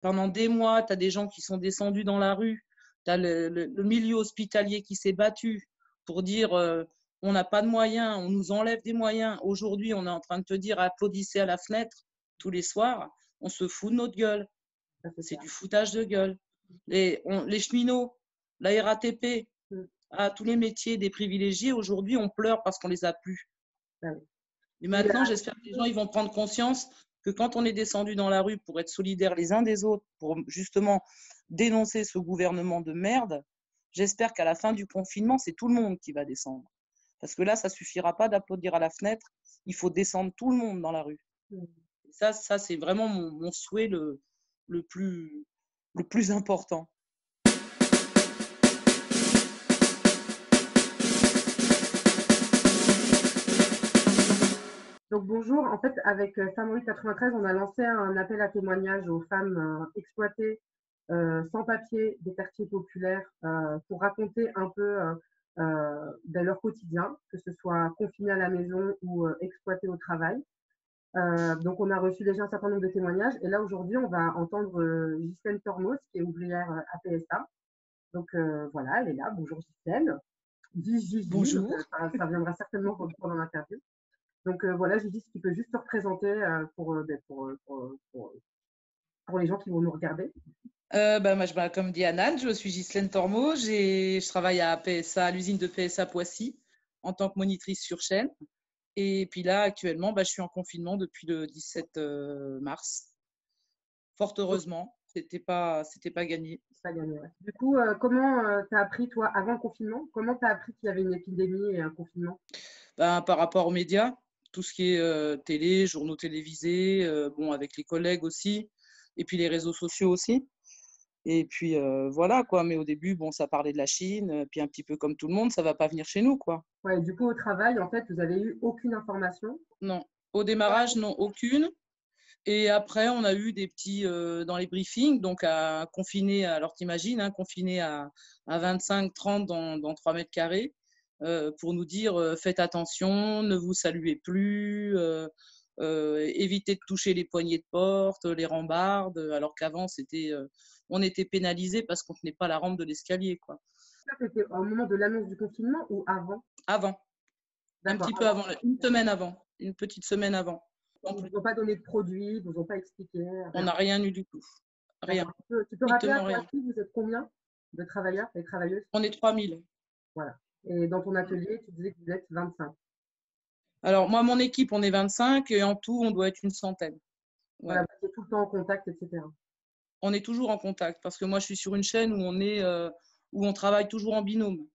Pendant des mois, tu as des gens qui sont descendus dans la rue. Tu as le milieu hospitalier qui s'est battu pour dire on n'a pas de moyens, on nous enlève des moyens. Aujourd'hui, on est en train de te dire applaudissez à la fenêtre tous les soirs. On se fout de notre gueule. Ça, c'est C'est clair. du foutage de gueule. Les cheminots, la RATP, Mm. tous les métiers des privilégiés, aujourd'hui, on pleure parce qu'on les a plus. Ah oui. Et Et, maintenant, j'espère que les gens ils vont prendre conscience que quand on est descendu dans la rue pour être solidaires les uns des autres, pour justement dénoncer ce gouvernement de merde, j'espère qu'à la fin du confinement, c'est tout le monde qui va descendre. Parce que là, ça suffira pas d'applaudir à la fenêtre, il faut descendre tout le monde dans la rue. mm. Et ça c'est vraiment mon souhait le, plus, le plus important. Donc bonjour, en fait avec Femmes en lutte 93, on a lancé un appel à témoignages aux femmes exploitées sans papier des quartiers populaires pour raconter un peu leur quotidien, que ce soit confiné à la maison ou exploité au travail. Donc on a reçu déjà un certain nombre de témoignages et là aujourd'hui on va entendre Ghislaine Tormos qui est ouvrière à PSA. Donc voilà, elle est là. Bonjour Ghislaine. Dis Gigi, donc Bonjour. ça viendra certainement pendant l'interview. Donc voilà, Gigi, si tu peux juste te représenter pour les gens qui vont nous regarder. Moi, comme dit Anan, je suis Ghislaine Tormeau, je travaille à PSA, à l'usine de PSA Poissy, en tant que monitrice sur chaîne. Et puis là, actuellement, je suis en confinement depuis le 17 mars. Fort Donc, heureusement, c'était pas gagné. pas gagné, ouais. Du coup, comment tu as appris, toi, avant le confinement, comment tu as appris qu'il y avait une épidémie et un confinement? Par rapport aux médias, tout ce qui est télé, journaux télévisés, bon, avec les collègues aussi, et puis les réseaux sociaux aussi. Et puis voilà quoi, mais au début, bon, ça parlait de la Chine, puis un petit peu comme tout le monde, ça va pas venir chez nous quoi. Ouais, du coup, au travail, en fait, vous avez eu aucune information. Non, au démarrage, non, aucune. Et après, on a eu des petits dans les briefings, donc à confiner, alors t'imagines, hein, confiner à 25-30 dans 3 mètres carrés, pour nous dire faites attention, ne vous saluez plus, évitez de toucher les poignées de porte, les rambardes, alors qu'avant, on était pénalisé parce qu'on ne tenait pas la rampe de l'escalier, quoi. Ça, c'était au moment de l'annonce du confinement ou avant? Avant, un D'accord. petit peu avant, une semaine avant, une petite semaine avant. En Ils plus, vous ont pas donné de produits, ils vous ont pas expliqué, on rien. n'a rien eu du tout, rien, D'accord. Tu peux rappeler à strictement rien. Poissy, vous êtes combien de travailleurs et travailleuses? On est 3000. Voilà. Et dans ton atelier, tu disais que vous êtes 25. Alors, moi, mon équipe, on est 25 et en tout, on doit être une centaine. Voilà, Ouais. vous êtes tout le temps en contact, etc. On est toujours en contact parce que moi, je suis sur une chaîne où on travaille toujours en binôme.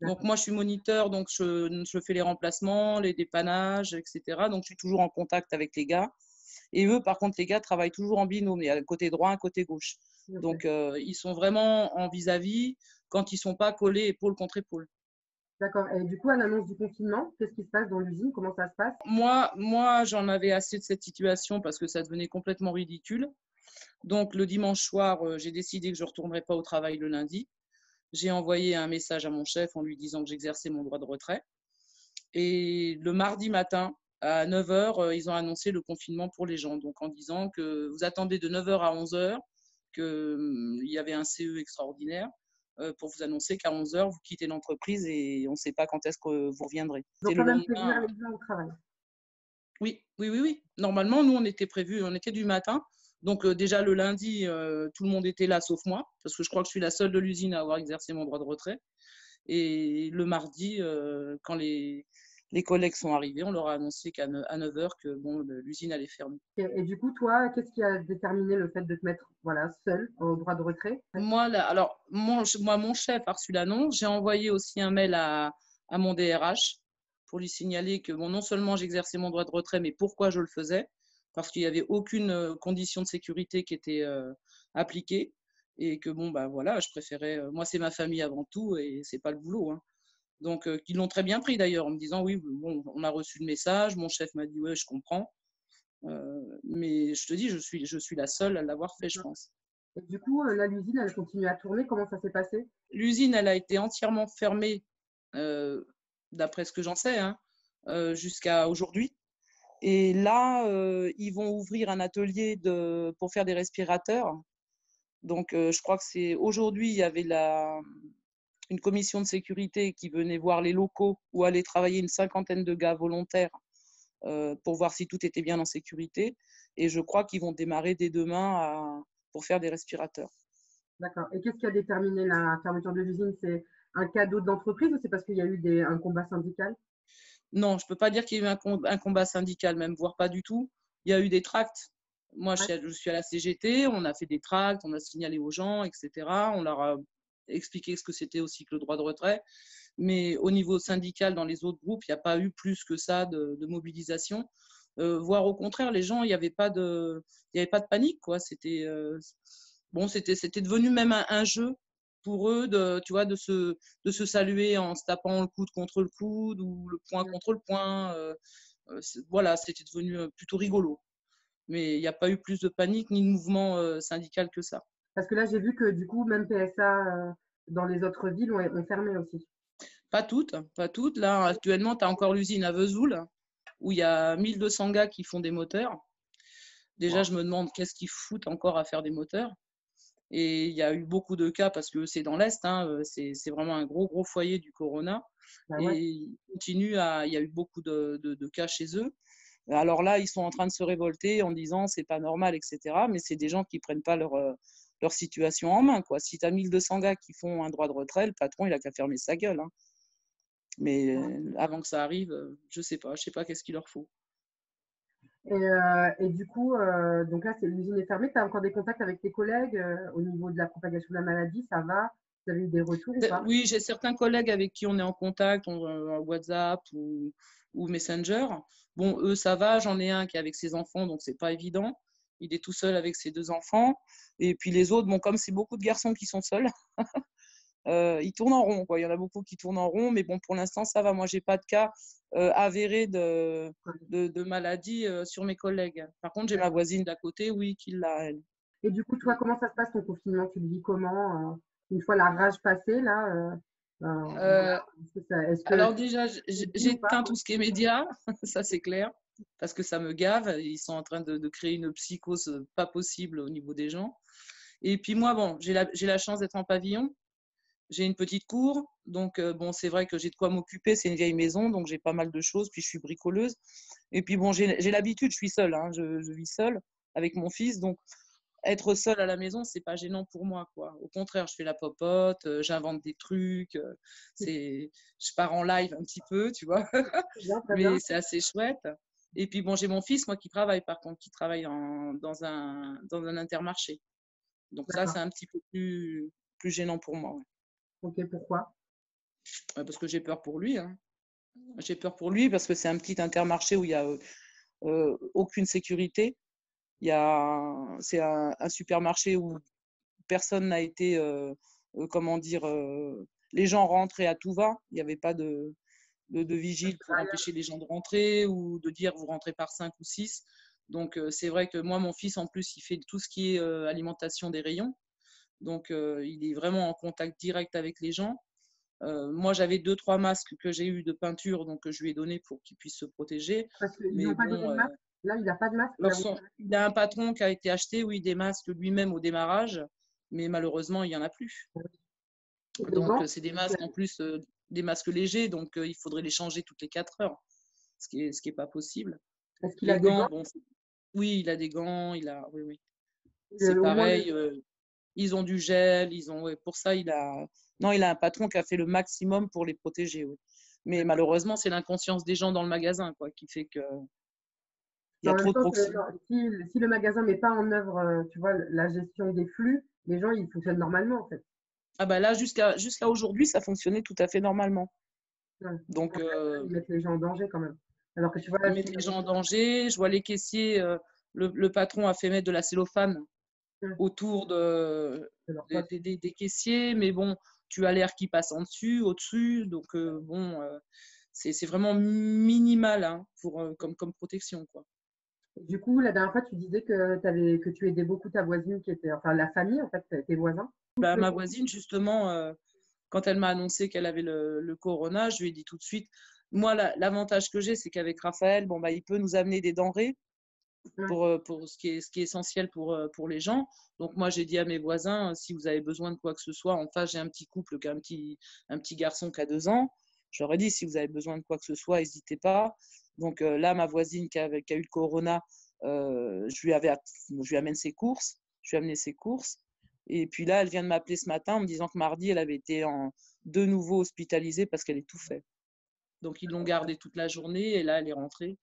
Donc, D'accord. moi, je suis moniteur, donc je fais les remplacements, les dépannages, etc. Donc, je suis toujours en contact avec les gars. Et eux, par contre, les gars travaillent toujours en binôme. Il y a un côté droit, un côté gauche. Ok. Donc, ils sont vraiment en vis-à-vis quand ils ne sont pas collés épaule contre épaule. D'accord. Et du coup, à l'annonce du confinement, qu'est-ce qui se passe dans l'usine? Comment ça se passe? Moi, j'en avais assez de cette situation parce que ça devenait complètement ridicule. Donc, le dimanche soir, j'ai décidé que je ne retournerais pas au travail le lundi. J'ai envoyé un message à mon chef en lui disant que j'exerçais mon droit de retrait. Et le mardi matin, à 9 heures, ils ont annoncé le confinement pour les gens. Donc, en disant que vous attendez de 9 heures à 11 heures, qu'il y avait un CE extraordinaire pour vous annoncer qu'à 11 heures, vous quittez l'entreprise et on ne sait pas quand est-ce que vous reviendrez. Ils ont C'est le quand même fait venir lendemain. les gens au travail. Oui, oui, oui, oui. Normalement, nous, on était prévus, on était du matin. Donc, déjà, le lundi, tout le monde était là, sauf moi, parce que je crois que je suis la seule de l'usine à avoir exercé mon droit de retrait. Et le mardi, quand les collègues sont arrivés, on leur a annoncé qu'à 9 heures que bon, l'usine allait fermer. Et du coup, toi, qu'est-ce qui a déterminé le fait de te mettre voilà, seul au droit de retrait? Moi, là, alors, mon chef a reçu l'annonce. J'ai envoyé aussi un mail à mon DRH pour lui signaler que bon, non seulement j'exerçais mon droit de retrait, mais pourquoi je le faisais, parce qu'il n'y avait aucune condition de sécurité qui était appliquée et que bon, bah voilà, je préférais. Moi, c'est ma famille avant tout et c'est pas le boulot, hein. Donc, ils l'ont très bien pris d'ailleurs en me disant oui, bon, on a reçu le message. Mon chef m'a dit ouais, je comprends. Mais je te dis, je suis la seule à l'avoir fait, je pense. Et du coup, là, l'usine, elle continue à tourner. Comment ça s'est passé? L'usine, elle a été entièrement fermée, d'après ce que j'en sais, hein, jusqu'à aujourd'hui. Et là, ils vont ouvrir un atelier pour faire des respirateurs Donc, je crois que c'est aujourd'hui, il y avait une commission de sécurité qui venait voir les locaux où allaient travailler une cinquantaine de gars volontaires pour voir si tout était bien en sécurité. Et je crois qu'ils vont démarrer dès demain pour faire des respirateurs. D'accord. Et qu'est-ce qui a déterminé la fermeture de l'usine? C'est un cadeau de l'entreprise ou c'est parce qu'il y a eu un combat syndical? Non, je ne peux pas dire qu'il y a eu un combat syndical, même, voire pas du tout. Il y a eu des tracts. Moi, Ouais. je suis à la CGT, on a fait des tracts, on a signalé aux gens, etc. On leur a expliqué ce que c'était aussi que le droit de retrait. Mais au niveau syndical, dans les autres groupes, il n'y a pas eu plus que ça de mobilisation. Voire au contraire, les gens, il n'y avait pas de panique, quoi. C'était c'était devenu même un jeu pour eux tu vois, de se saluer en se tapant le coude contre le coude ou le poing Ouais. contre le poing. Voilà, c'était devenu plutôt rigolo. Mais il n'y a pas eu plus de panique ni de mouvement syndical que ça. Parce que là, j'ai vu que du coup, même PSA dans les autres villes ont fermé aussi. Pas toutes, pas toutes. Là, actuellement, tu as encore l'usine à Vesoul où il y a 1200 gars qui font des moteurs. Déjà, Wow. je me demande qu'est-ce qu'ils foutent encore à faire des moteurs. Et il y a eu beaucoup de cas parce que c'est dans l'Est, hein, c'est vraiment un gros foyer du corona. Bah ouais. Et il y a eu beaucoup de cas chez eux. Alors là, ils sont en train de se révolter en disant c'est pas normal, etc. Mais c'est des gens qui prennent pas leur situation en main, quoi. Si tu as 1200 gars qui font un droit de retrait, le patron, il a qu'à fermer sa gueule, hein. Mais avant que ça arrive, je sais pas qu'est-ce qu'il leur faut. Et du coup, donc là, l'usine est fermée. Tu as encore des contacts avec tes collègues au niveau de la propagation de la maladie, ça va? Vous avez eu des retours ou pas? Oui, j'ai certains collègues avec qui on est en contact, WhatsApp ou Messenger. Bon, eux, ça va. J'en ai un qui est avec ses enfants, donc c'est pas évident. Il est tout seul avec ses 2 enfants. Et puis les autres, bon, comme c'est beaucoup de garçons qui sont seuls, ils tournent en rond, quoi. Il y en a beaucoup qui tournent en rond, mais bon, pour l'instant, ça va. Moi, j'ai pas de cas avérés de maladie sur mes collègues. Par contre, j'ai ma voisine d'à côté, oui, qui l'a, elle. Et du coup, toi, comment ça se passe ton confinement? Tu le vis comment une fois la rage passée là Euh, est-ce que Alors déjà, c'est dit ou pas? j'éteins tout ce qui est média, ça c'est clair, parce que ça me gave. Ils sont en train de créer une psychose pas possible au niveau des gens. Et puis moi, bon, j'ai la chance d'être en pavillon. J'ai une petite cour, donc bon, c'est vrai que j'ai de quoi m'occuper. C'est une vieille maison, donc j'ai pas mal de choses. Puis je suis bricoleuse. Et puis bon, j'ai l'habitude, je suis seule, hein, je vis seule avec mon fils, donc être seule à la maison, c'est pas gênant pour moi, quoi. Au contraire, je fais la popote, j'invente des trucs, je pars en live un petit peu, tu vois. Très bien, très Mais bien. c'est assez chouette. Et puis bon, j'ai mon fils, moi, qui travaille, par contre, qui travaille dans un intermarché. Donc ça, c'est D'accord. un petit peu plus gênant pour moi, ouais. Ok, pourquoi? Parce que j'ai peur pour lui, hein. J'ai peur pour lui parce que c'est un petit intermarché où il y a aucune sécurité. C'est un supermarché où personne n'a été, comment dire, les gens rentraient à tout va. Il n'y avait pas de vigile pour empêcher les gens de rentrer ou de dire vous rentrez par 5 ou 6. Donc, c'est vrai que moi, mon fils, en plus, il fait tout ce qui est alimentation des rayons. Donc, il est vraiment en contact direct avec les gens. Moi, j'avais 2, 3 masques que j'ai eu de peinture, donc je lui ai donné pour qu'il puisse se protéger. Parce qu'ils Mais n'ont pas donné bon, de masque. Là, il n'a pas de masque là où. il a un patron qui a été acheté, oui, des masques lui-même au démarrage, mais malheureusement, il n'y en a plus. Et les Donc, gants, c'est des masques en plus, des masques légers, donc il faudrait les changer toutes les 4 heures, ce qui est pas possible. est-ce qu'il a Les des gants, gants? bon, oui, il a des gants, oui, oui. C'est Au moins, pareil, ils ont du gel, ouais, pour ça, non, il a un patron qui a fait le maximum pour les protéger, oui. Mais malheureusement, c'est l'inconscience des gens dans le magasin, quoi, qui fait qu'il y mais a en même trop de temps, proximité. si le magasin met pas en œuvre, tu vois, la gestion des flux, les gens, ils fonctionnent normalement, en fait. Ah bah là, jusqu'à aujourd'hui, ça fonctionnait tout à fait normalement. Ouais. Donc, Donc, ils mettent les gens en danger quand même. Alors que tu vois, ils si, mettent les gens en danger. Je vois les caissiers, le patron a fait mettre de la cellophane ouais, autour c'est leur pote. des caissiers, mais bon, tu as l'air qui passe en dessus, au-dessus. Donc, bon, c'est vraiment minimal, hein, comme protection, quoi. Du coup, la dernière fois, tu disais que tu aidais beaucoup ta voisine qui était, enfin, la famille, en fait, tes voisins. Bah, ma voisine, justement, quand elle m'a annoncé qu'elle avait le corona, je lui ai dit tout de suite, moi, l'avantage que j'ai, c'est qu'avec Raphaël, bon, bah, il peut nous amener des denrées. Ouais. pour ce qui est essentiel pour les gens. Donc moi, j'ai dit à mes voisins, si vous avez besoin de quoi que ce soit, en face, j'ai un petit couple, un petit garçon qui a 2 ans. Je leur ai dit, si vous avez besoin de quoi que ce soit, n'hésitez pas. Donc là, ma voisine qui a eu le corona, je lui amène ses courses. Je lui ai amené ses courses. Et puis là, elle vient de m'appeler ce matin en me disant que mardi, elle avait été de nouveau hospitalisée parce qu'elle étouffait. Donc ils l'ont gardée toute la journée et là, elle est rentrée.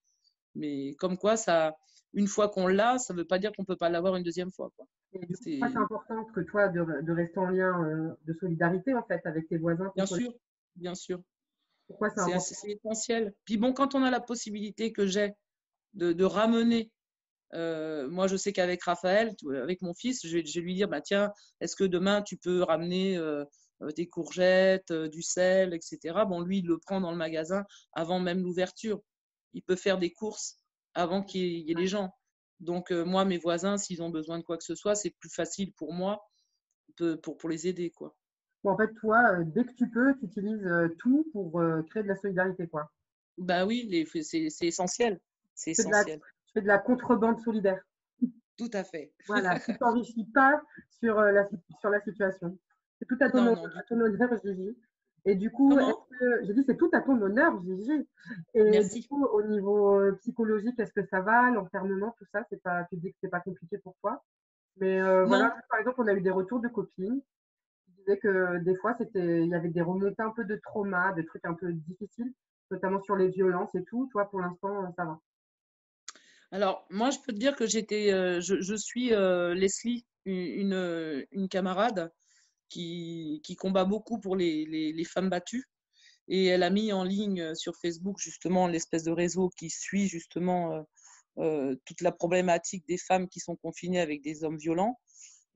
Mais comme quoi, ça, une fois qu'on l'a, ça ne veut pas dire qu'on ne peut pas l'avoir une deuxième fois, quoi. Et du coup, pourquoi c'est C'est important que toi de rester en lien de solidarité en fait avec tes voisins, tes bien collègues? sûr, bien sûr, Pourquoi c'est important? c'est essentiel. Puis bon, quand on a la possibilité que j'ai de ramener, moi je sais qu'avec Raphaël, avec mon fils, je vais lui dire, bah, tiens, est-ce que demain tu peux ramener des courgettes, du sel, etc. Bon, lui, il le prend dans le magasin avant même l'ouverture. Il peut faire des courses avant qu'il y ait les gens. Donc, moi, mes voisins, s'ils ont besoin de quoi que ce soit, c'est plus facile pour moi pour les aider, quoi. Bon, en fait, toi, dès que tu peux, tu utilises tout pour créer de la solidarité, quoi. Bah oui, c'est essentiel. C'est Tu fais de la, essentiel. tu fais de la contrebande solidaire. Tout à fait. Voilà, tu t'enrichis pas sur la situation. C'est tout à Non, non, du à ton tout. honneur, Gigi. Et du coup, Comment? est-ce que, j'ai dit, c'est tout à ton honneur, Gigi. Et du Merci. coup, au niveau psychologique, est-ce que ça va, l'enfermement, tout ça, c'est pas, tu dis que c'est pas compliqué pour toi. Mais Non, voilà, par exemple, on a eu des retours de copines qui disaient que des fois, il y avait des remontées un peu de trauma, des trucs un peu difficiles, notamment sur les violences et tout. Toi, pour l'instant, ça va. alors, moi, je peux te dire que je suis Leslie, une camarade qui combat beaucoup pour les femmes battues. Et elle a mis en ligne sur Facebook, justement, l'espèce de réseau qui suit justement toute la problématique des femmes qui sont confinées avec des hommes violents.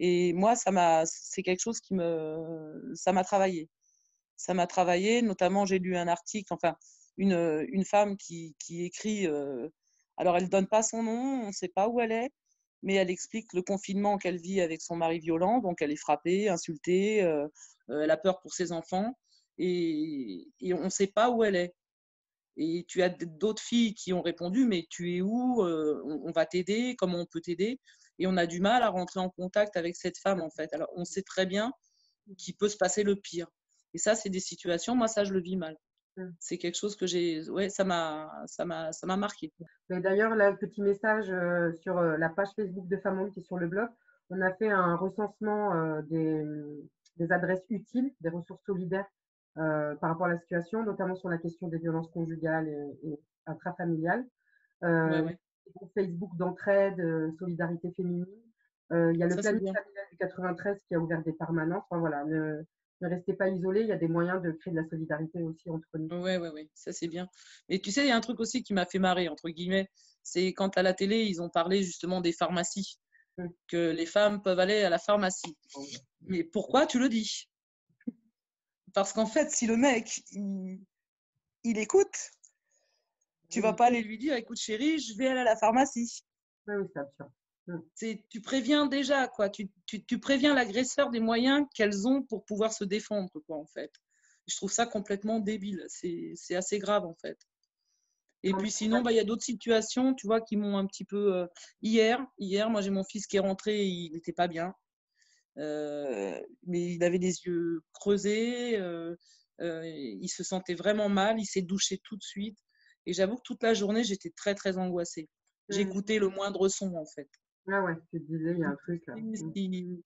Et moi, c'est quelque chose ça m'a travaillé. Ça m'a travaillé, notamment j'ai lu un article, enfin une femme qui écrit, alors elle ne donne pas son nom, on ne sait pas où elle est, mais elle explique le confinement qu'elle vit avec son mari violent, donc elle est frappée, insultée, elle a peur pour ses enfants, et on ne sait pas où elle est. Et tu as d'autres filles qui ont répondu, mais tu es où? On va t'aider, comment on peut t'aider? Et on a du mal à rentrer en contact avec cette femme, en fait. Alors, on sait très bien qu'il peut se passer le pire. Et ça, c'est des situations, moi, ça, je le vis mal. Mm. C'est quelque chose que ouais, ça m'a marqué. Et d'ailleurs, là, petit message sur la page Facebook de Femmes qui est sur le blog. On a fait un recensement des adresses utiles, des ressources solidaires par rapport à la situation, notamment sur la question des violences conjugales et intrafamiliales. Ouais, Euh, ouais. des groupes Facebook d'entraide, solidarité féminine. Il y a le Ça, c'est planning bien. familial du 93 qui a ouvert des permanences. Enfin, voilà, ne restez pas isolés. Il y a des moyens de créer de la solidarité aussi entre nous. Ouais, ouais, ouais. Ça, c'est bien. Et tu sais, il y a un truc aussi qui m'a fait marrer, entre guillemets. C'est quand à la télé, ils ont parlé justement des pharmacies, Mm. que les femmes peuvent aller à la pharmacie. Mais pourquoi tu le dis? Parce qu'en fait, si le mec, il écoute, tu vas Oui, pas aller lui dire, écoute chérie, je vais aller à la pharmacie. oui, oui, c'est absurde. Mm. Tu préviens déjà, quoi. Tu préviens l'agresseur des moyens qu'elles ont pour pouvoir se défendre, quoi, en fait. Je trouve ça complètement débile. C'est assez grave, en fait. Et Non, mais puis sinon, bah, il y a d'autres situations, tu vois, qui m'ont un petit peu... hier, moi, j'ai mon fils qui est rentré, il n'était pas bien. Mais il avait les yeux creusés, il se sentait vraiment mal, il s'est douché tout de suite. Et j'avoue que toute la journée, j'étais très, très angoissée. mm. J'écoutais le moindre son, en fait. Ah ouais, tu te disais, il y a un truc. Mm.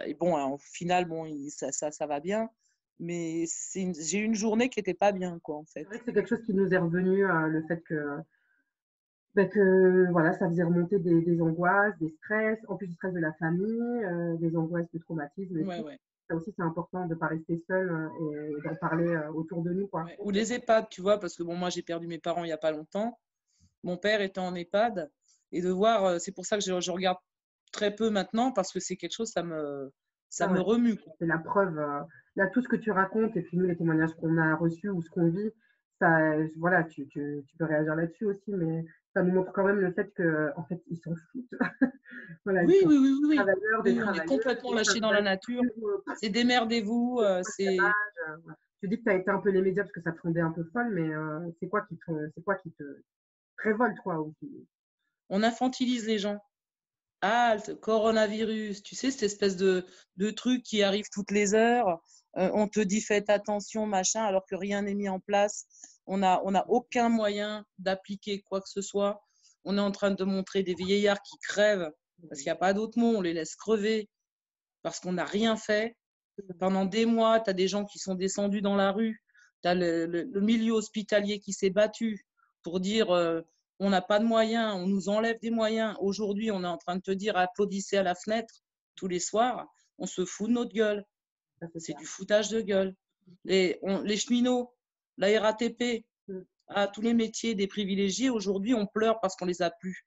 Et bon, hein, au final, bon, ça va bien. Mais j'ai eu une journée qui n'était pas bien, quoi, en C'est fait. vrai que c'est quelque chose qui nous est revenu, le fait que, bah, que voilà, ça faisait remonter des angoisses, des stress, en plus du stress de la famille, des angoisses de traumatisme et Ouais, tout. ouais, Ça aussi, c'est important de ne pas rester seul et d'en parler autour de nous, quoi. ouais. Ou les EHPAD, tu vois, parce que bon, moi, j'ai perdu mes parents il n'y a pas longtemps. Mon père était en EHPAD. Et de voir, c'est pour ça que je regarde très peu maintenant, parce que c'est quelque chose, ça Ah me ouais, remue, quoi. c'est la preuve. Là, tout ce que tu racontes et puis nous, les témoignages qu'on a reçus ou ce qu'on vit, ça, voilà, tu peux réagir là-dessus aussi, mais ça nous montre quand même le fait que, en fait, ils s'en foutent. Voilà, ils Oui, sont oui, oui, oui, oui. travailleurs, des Oui, on est travailleuses, complètement ils lâché peuvent dans la même nature. suivre C'est démerdez-vous. voilà. Tu dis que tu as été un peu les médias parce que ça te rendait un peu folle, mais c'est quoi qui te révolte, quoi, ou On infantilise les gens. Halte, coronavirus, tu sais, cette espèce de truc qui arrive toutes les heures. On te dit faites attention, machin, alors que rien n'est mis en place. On a aucun moyen d'appliquer quoi que ce soit. On est en train de montrer des vieillards qui crèvent parce qu'il n'y a pas d'autre mot. On les laisse crever parce qu'on n'a rien fait. Pendant des mois, tu as des gens qui sont descendus dans la rue. Tu as le milieu hospitalier qui s'est battu pour dire on n'a pas de moyens, on nous enlève des moyens. Aujourd'hui, on est en train de te dire applaudissez à la fenêtre tous les soirs. On se fout de notre gueule. C'est du foutage de gueule. Les cheminots, la RATP, tous les métiers des privilégiés, aujourd'hui, on pleure parce qu'on les a plus.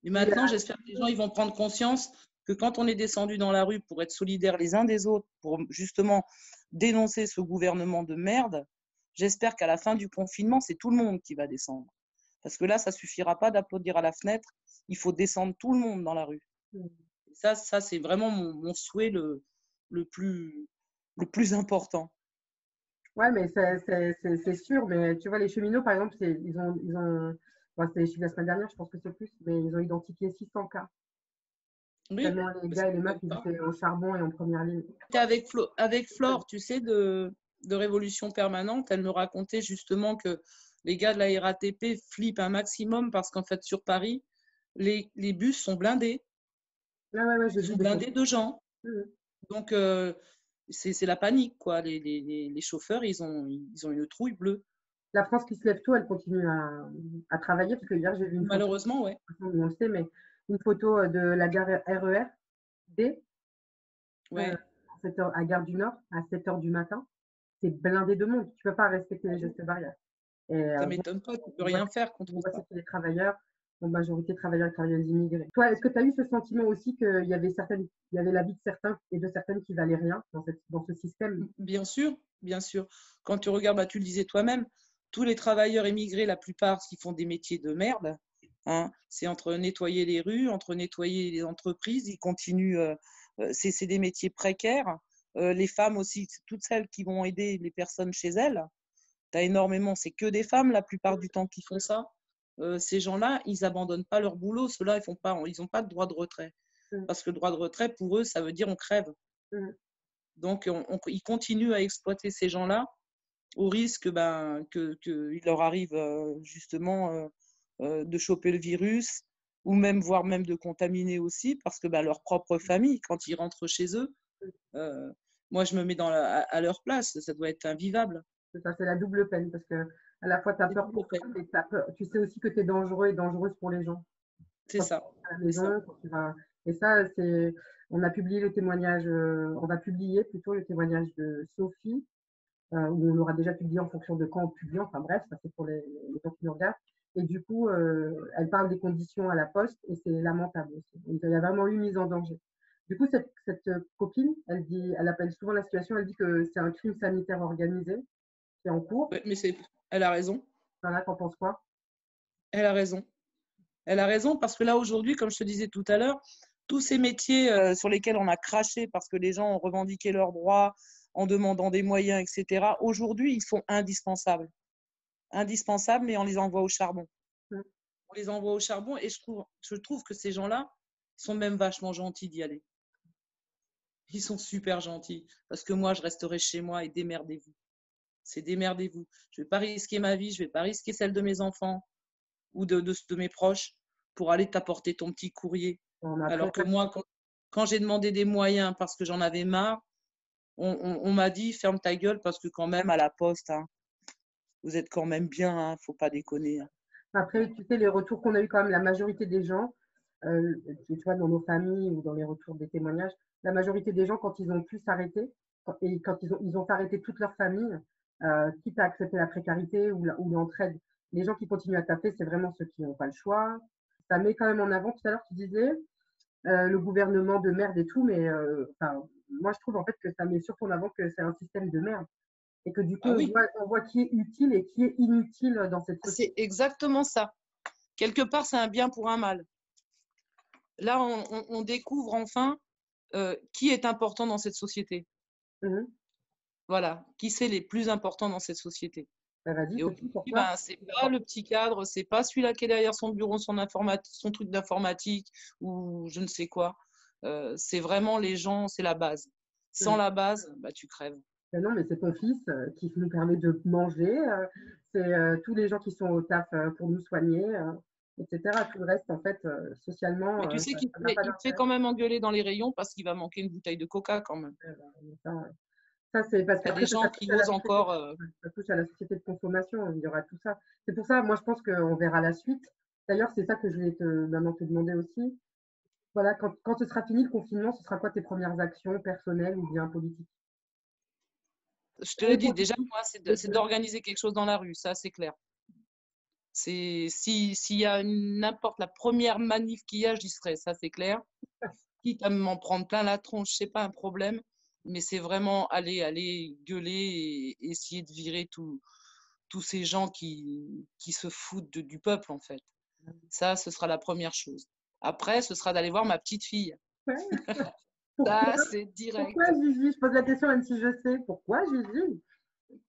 Et maintenant, j'espère que les gens ils vont prendre conscience que quand on est descendu dans la rue pour être solidaires les uns des autres, pour justement dénoncer ce gouvernement de merde, j'espère qu'à la fin du confinement, c'est tout le monde qui va descendre. Parce que là, ça ne suffira pas d'applaudir à la fenêtre, il faut descendre tout le monde dans la rue. Et ça c'est vraiment mon souhait le plus important. Ouais, mais c'est sûr. Mais tu vois, les cheminots, par exemple, bon, c'était les chiffres de la semaine dernière, je pense que c'est plus, mais ils ont identifié 600 cas. Oui, Tellement les gars et les meufs, ils étaient au charbon et en première ligne. Avec Flore, tu sais, de Révolution Permanente, elle me racontait justement que les gars de la RATP flippent un maximum parce qu'en fait, sur Paris, les bus sont blindés. Ouais, j'ai Ils vu sont des blindés photos. de gens. Donc, c'est la panique, quoi. Les chauffeurs, ils ont une trouille bleue. La France qui se lève tôt, elle continue à travailler, parce que hier, j'ai vu une photo, Malheureusement, ouais. on le sait, mais une photo de la gare RER D, Ouais. à Gare du Nord, à 7 h du matin. C'est blindé de monde. Tu ne peux pas respecter les gestes barrières. Et Ça bon, m'étonne pas, tu ne peux on voit, rien faire contre on voit ça. c'est les travailleurs, en majorité travailleurs et travailleuses immigrées. Toi, est-ce que tu as eu ce sentiment aussi qu'il y avait la vie de certains et de certaines qui valaient rien dans ce système? Bien sûr, bien sûr. Quand tu regardes, bah, tu le disais toi-même, tous les travailleurs immigrés, la plupart, qui font des métiers de merde, hein, c'est entre nettoyer les rues, entre nettoyer les entreprises, ils continuent, c'est des métiers précaires. Les femmes aussi, toutes celles qui vont aider les personnes chez elles, tu as énormément, c'est que des femmes la plupart du temps qui font ça. Ces gens-là, ils abandonnent pas leur boulot, ceux-là, ils n'ont pas de droit de retrait. Parce que le droit de retrait, pour eux, ça veut dire on crève. Donc, ils continuent à exploiter ces gens-là au risque qu'il leur arrive justement de choper le virus ou même, voire même de contaminer aussi, parce que leur propre famille, quand ils rentrent chez eux, moi, je me mets à leur place, ça doit être invivable. C'est ça, c'est la double peine, parce que à la fois tu as peur pour toi, mais tu sais aussi que tu es dangereux et dangereuse pour les gens. C'est Quand tu ça. rentres à la maison, quand tu vas. Et ça, on a publié le témoignage, on va publier plutôt le témoignage de Sophie, où on l'aura déjà publié en fonction de quand on publie. Enfin bref, ça c'est pour les gens qui nous regardent. Et du coup, elle parle des conditions à la poste et c'est lamentable aussi. Il y a vraiment eu mise en danger. Du coup, cette copine, elle appelle souvent la situation, elle dit que c'est un crime sanitaire organisé qui est en cours. Ouais, mais elle a raison. Voilà, t'en penses quoi? Elle a raison. Elle a raison parce que là, aujourd'hui, comme je te disais tout à l'heure, tous ces métiers sur lesquels on a craché parce que les gens ont revendiqué leurs droits en demandant des moyens, etc., aujourd'hui, ils sont indispensables. Indispensables, mais on les envoie au charbon. On les envoie au charbon et je trouve que ces gens-là sont même vachement gentils d'y aller. Ils sont super gentils parce que moi, je resterai chez moi et démerdez-vous. C'est démerdez-vous. Je ne vais pas risquer ma vie, je ne vais pas risquer celle de mes enfants ou de mes proches pour aller t'apporter ton petit courrier. Alors que moi, quand j'ai demandé des moyens parce que j'en avais marre, on m'a dit ferme ta gueule parce que quand même à la poste, hein, vous êtes quand même bien, hein, faut pas déconner. Hein. Après, tu sais, les retours qu'on a eu quand même, la majorité des gens, tu vois, dans nos familles ou dans les retours des témoignages, la majorité des gens, quand ils ont pu s'arrêter, et quand ils ont arrêté toute leur famille, quitte à accepter la précarité ou l'entraide, les gens qui continuent à taper, c'est vraiment ceux qui n'ont pas le choix. Ça met quand même en avant, tout à l'heure, tu disais, le gouvernement de merde et tout, mais moi, je trouve en fait que ça met surtout en avant que c'est un système de merde. Et que du coup, Ah oui, on voit qui est utile et qui est inutile dans cette société. c'est exactement ça. Quelque part, c'est un bien pour un mal. Là, on découvre enfin qui est important dans cette société. Mmh. Voilà, qui c'est les plus importants dans cette société. Bah, vas-y, Et c'est tout pour aujourd'hui, toi. ben, c'est pas le petit cadre, c'est pas celui-là qui est derrière son bureau, son truc d'informatique ou je ne sais quoi. C'est vraiment les gens, c'est la base. Sans Mm. la base, bah, tu crèves. Ben non, mais c'est ton fils qui nous permet de manger. C'est tous les gens qui sont au taf pour nous soigner, etc. Tout le reste, en fait, socialement, Mais tu sais ça n'a pas il te fait d'intérêt. quand même engueuler dans les rayons parce qu'il va manquer une bouteille de coca quand même. Ça, c'est parce Il y a des qu'après, ça gens touche qui à la osent société, encore. ça touche à la société de consommation. Il y aura tout ça. C'est pour ça, moi, je pense qu'on verra la suite. D'ailleurs, c'est ça que je voulais maintenant te demander aussi. Voilà, quand ce sera fini le confinement, ce sera quoi tes premières actions personnelles ou bien politiques? Je te l'ai dit, déjà, moi, c'est d'organiser quelque chose dans la rue, ça, c'est clair. S'il y a n'importe la première manif qu'il y a, j'y serai, ça, c'est clair. Quitte à m'en prendre plein la tronche, c'est pas un problème. Mais c'est vraiment aller gueuler et essayer de virer tous ces gens qui se foutent du peuple, en fait. Ça, ce sera la première chose. Après, ce sera d'aller voir ma petite fille. Ouais. Ça, Pourquoi? c'est Pourquoi direct. Gigi? Je pose la question même si je sais. Pourquoi Gigi?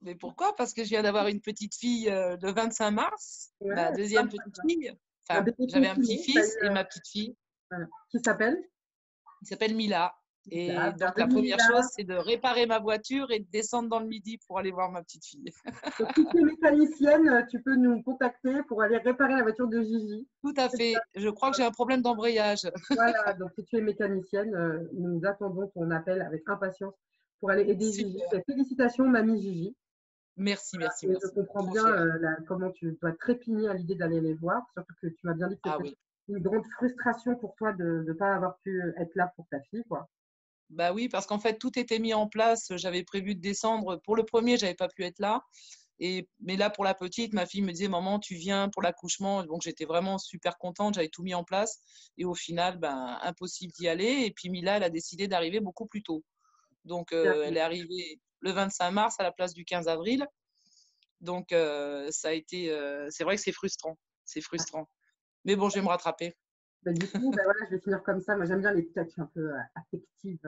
Mais pourquoi? Parce que je viens d'avoir une petite fille le 25 mars, Ouais, ma deuxième petite fille. un Enfin, bébé j'avais un confiné. petit-fils et ma petite fille. Voilà. Qui s'appelle? Il s'appelle Mila. Et Mila. donc, la Bienvenue première Mila. chose, c'est de réparer ma voiture et de descendre dans le midi pour aller voir ma petite fille. Donc, si tu es mécanicienne, tu peux nous contacter pour aller réparer la voiture de Gigi. Tout à fait. Je crois que j'ai un problème d'embrayage. Voilà, donc si tu es mécanicienne, nous attendons ton appel avec impatience pour aller aider Gigi. Super. Et félicitations, mamie Gigi. Merci, merci, Et je merci. comprends Trop bien fière. comment tu dois trépigner à l'idée d'aller les voir, surtout que tu m'as bien dit que Ah c'était oui. une grande frustration pour toi de ne pas avoir pu être là pour ta fille, quoi. Bah oui, parce qu'en fait, tout était mis en place. J'avais prévu de descendre. Pour le premier, j'avais pas pu être là. Mais là, pour la petite, ma fille me disait, maman, tu viens pour l'accouchement. Donc, j'étais vraiment super contente. J'avais tout mis en place. Et au final, ben, impossible d'y aller. Et puis, Mila, elle a décidé d'arriver beaucoup plus tôt. Donc, elle est arrivée le 25 mars à la place du 15 avril. Donc, ça a été. C'est vrai que c'est frustrant. C'est frustrant. Mais bon, je vais me rattraper. Bah, du coup, bah, voilà, je vais finir comme ça. Moi, j'aime bien les touches un peu affectives.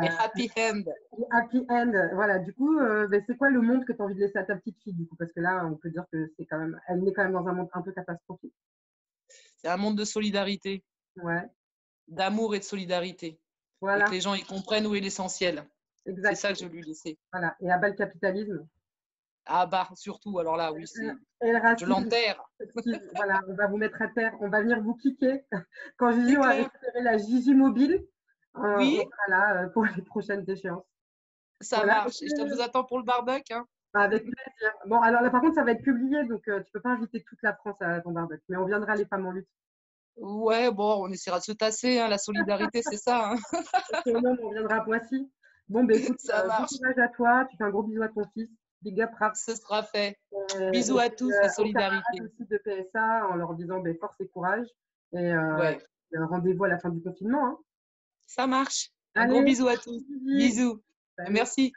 Et happy end. Happy end. Voilà, du coup, bah, c'est quoi le monde que tu as envie de laisser à ta petite fille, du coup? Parce que là, on peut dire que c'est quand même, elle est quand même dans un monde un peu catastrophique. C'est un monde de solidarité, Ouais, d'amour et de solidarité. Et que voilà, les gens y comprennent où est l'essentiel. C'est exact. ça que je vais lui laisser. Voilà. Et à bas le capitalisme. Ah bah, surtout, alors là, oui, Et le je racisme. l'enterre. Voilà, on va vous mettre à terre. On va venir vous kicker. Quand Gigi C'est aura clair. récupéré la Gigi mobile, on Oui, sera là pour les prochaines échéances. ça Voilà, marche. Et je vous attends pour le barbecue, hein. avec plaisir. Bon, alors là, par contre, ça va être publié, donc tu peux pas inviter toute la France à ton barbecue, mais on viendra les femmes en lutte. Ouais, bon, on essaiera de se tasser, hein. La solidarité, c'est ça, hein. Parce qu'au moment où on viendra à Poissy. Bon, ben écoute, Ça bon marche. courage à toi. Tu fais un gros bisou à ton fils. Big up, rap. Ce sera fait. Et Bisous à puis, tous et aux camarades solidarité. aussi de PSA en leur disant ben, force et courage. Et Ouais, rendez-vous à la fin du confinement, hein. ça marche. Un gros Allez, bisou à tous. bisous. Bisous. Salut. Merci.